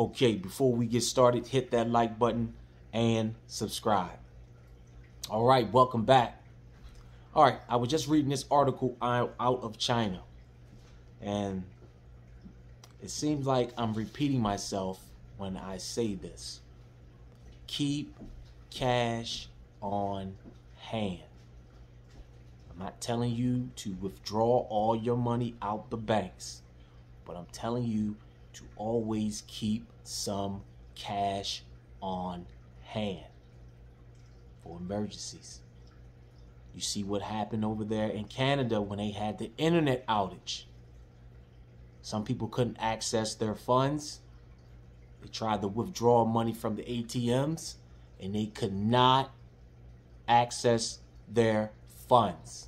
Okay, before we get started, hit that like button and subscribe. All right, welcome back. All right, I was just reading this article out of China, and it seems like I'm repeating myself when I say this. Keep cash on hand. I'm not telling you to withdraw all your money out the banks, but I'm telling you to always keep some cash on hand for emergencies. You see what happened over there in Canada when they had the internet outage. Some people couldn't access their funds. They tried to withdraw money from the ATMs and they could not access their funds.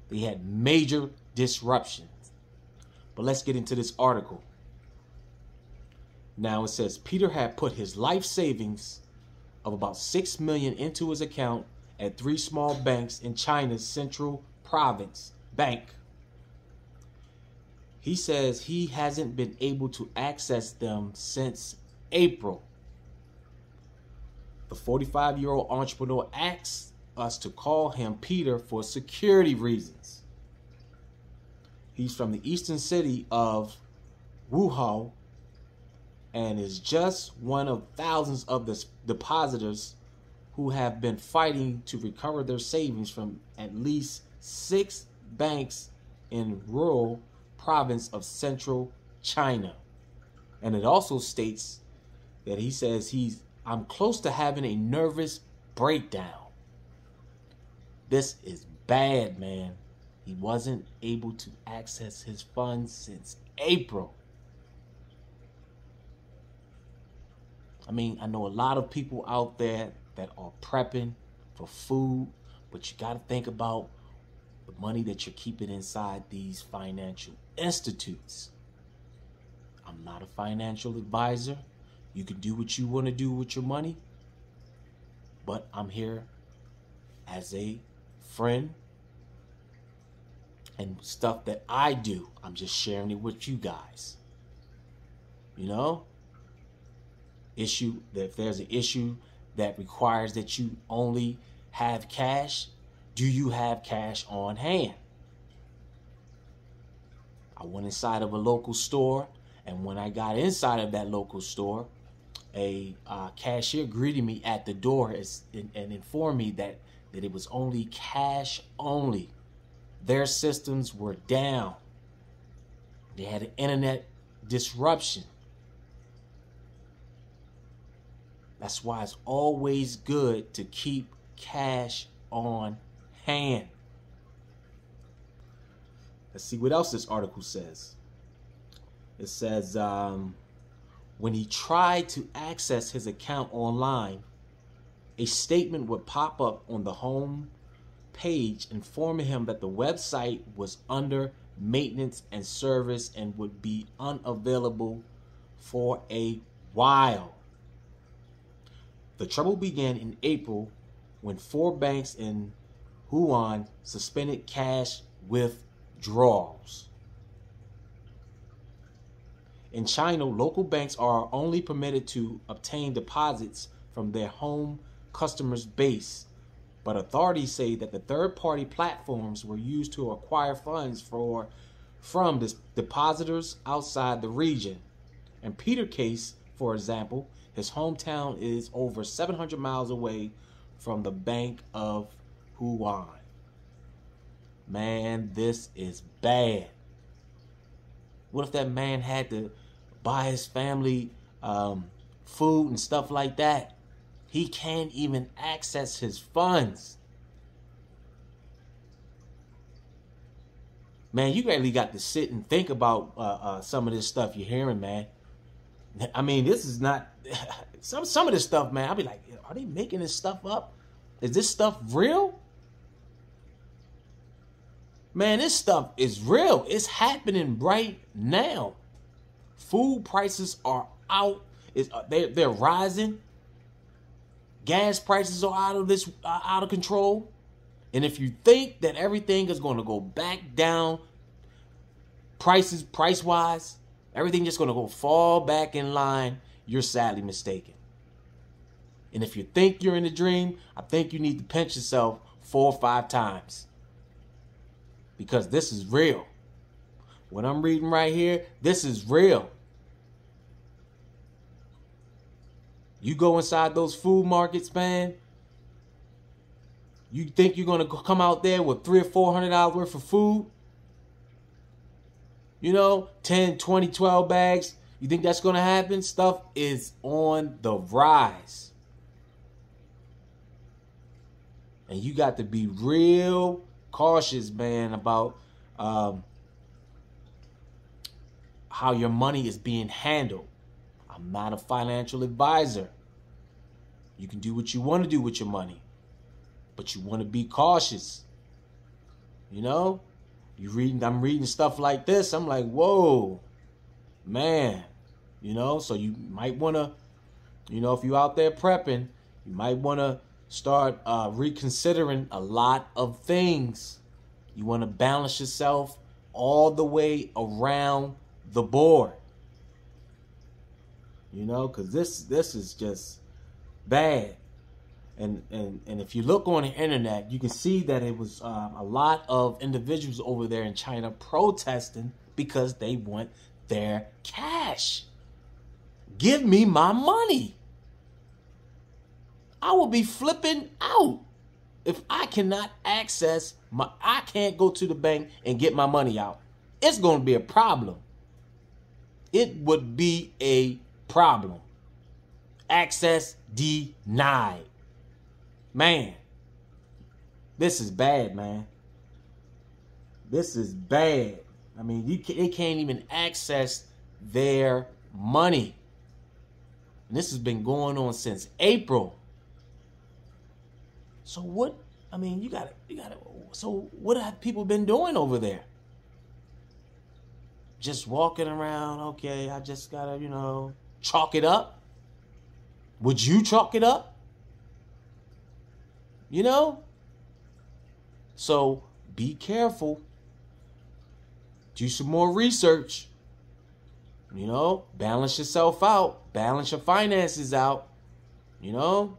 They had major disruptions. But let's get into this article. Now it says Peter had put his life savings of about $6 million into his account at 3 small banks in China's Central Province Bank. He says he hasn't been able to access them since April. The 45-year-old entrepreneur asked us to call him Peter for security reasons. He's from the eastern city of Wuhan and is just one of thousands of the depositors who have been fighting to recover their savings from at least 6 banks in rural province of central China. And it also states that he says I'm close to having a nervous breakdown. This is bad, man. He wasn't able to access his funds since April. I mean, I know a lot of people out there that are prepping for food, but you got to think about the money that you're keeping inside these financial institutes. I'm not a financial advisor. You can do what you want to do with your money, but I'm here as a friend and stuff that I do. I'm just sharing it with you guys. You know? If there's an issue that requires that you only have cash, do you have cash on hand? I went inside of a local store, and when I got inside of that local store, a cashier greeted me at the door and informed me that it was only cash only. Their systems were down. They had an internet disruption. That's why it's always good to keep cash on hand. Let's see what else this article says. It says, when he tried to access his account online, a statement would pop up on the home page informing him that the website was under maintenance and service and would be unavailable for a while. The trouble began in April when 4 banks in Wuhan suspended cash withdrawals. In China, local banks are only permitted to obtain deposits from their home customers' base, but authorities say that the third-party platforms were used to acquire funds from depositors outside the region. In Peter's case, for example, his hometown is over 700 miles away from the Bank of Wuhan. Man, this is bad. What if that man had to buy his family food and stuff like that? He can't even access his funds. Man, you really got to sit and think about some of this stuff you're hearing, man. I mean, this is not some of this stuff, man. I'll be like, are they making this stuff up? Is this stuff real? Man, this stuff is real. It's happening right now. Food prices are out. They're rising. Gas prices are out of control. And if you think that everything is going to go back down, price-wise, everything just going to go fall back in line, you're sadly mistaken. And if you think you're in a dream, I think you need to pinch yourself 4 or 5 times. Because this is real. What I'm reading right here, this is real. You go inside those food markets, man. You think you're going to come out there with $300 or $400 worth of food? You know, 10, 20, 12 bags. You think that's going to happen? Stuff is on the rise. And you got to be real cautious, man, about how your money is being handled. I'm not a financial advisor. You can do what you want to do with your money, but you want to be cautious. You know, I'm reading stuff like this. I'm like, whoa, man. You know, so you might want to, you know, if you're out there prepping, you might want to start reconsidering a lot of things. You want to balance yourself all the way around the board. You know, because this is just bad. And if you look on the internet, you can see that it was a lot of individuals over there in China protesting because they want their cash. Give me my money. I will be flipping out if I cannot I can't go to the bank and get my money out. It's going to be a problem. It would be a problem. Access denied. Man, this is bad, man. This is bad. I mean, they can't even access their money. And this has been going on since April. So what? I mean, you got to. So what have people been doing over there? Just walking around. Okay, I just gotta, you know, chalk it up. Would you chalk it up? You know? So be careful. Do some more research. You know, balance yourself out. Balance your finances out. You know?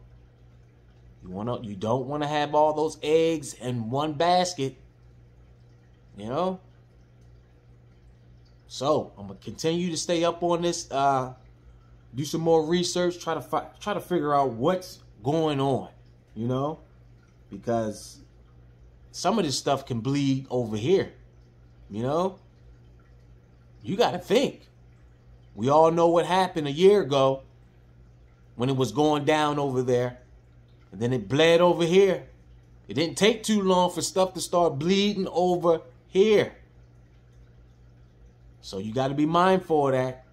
You don't want to have all those eggs in one basket. You know? So, I'm going to continue to stay up on this, do some more research, try to figure out what's going on, you know? Because some of this stuff can bleed over here, you know? You got to think. We all know what happened a year ago when it was going down over there. And then it bled over here. It didn't take too long for stuff to start bleeding over here. So you got to be mindful of that.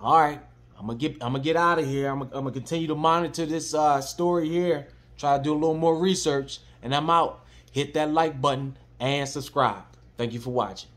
All right, I'm gonna get out of here. I'm gonna continue to monitor this story here. Try to do a little more research, and I'm out. Hit that like button and subscribe. Thank you for watching.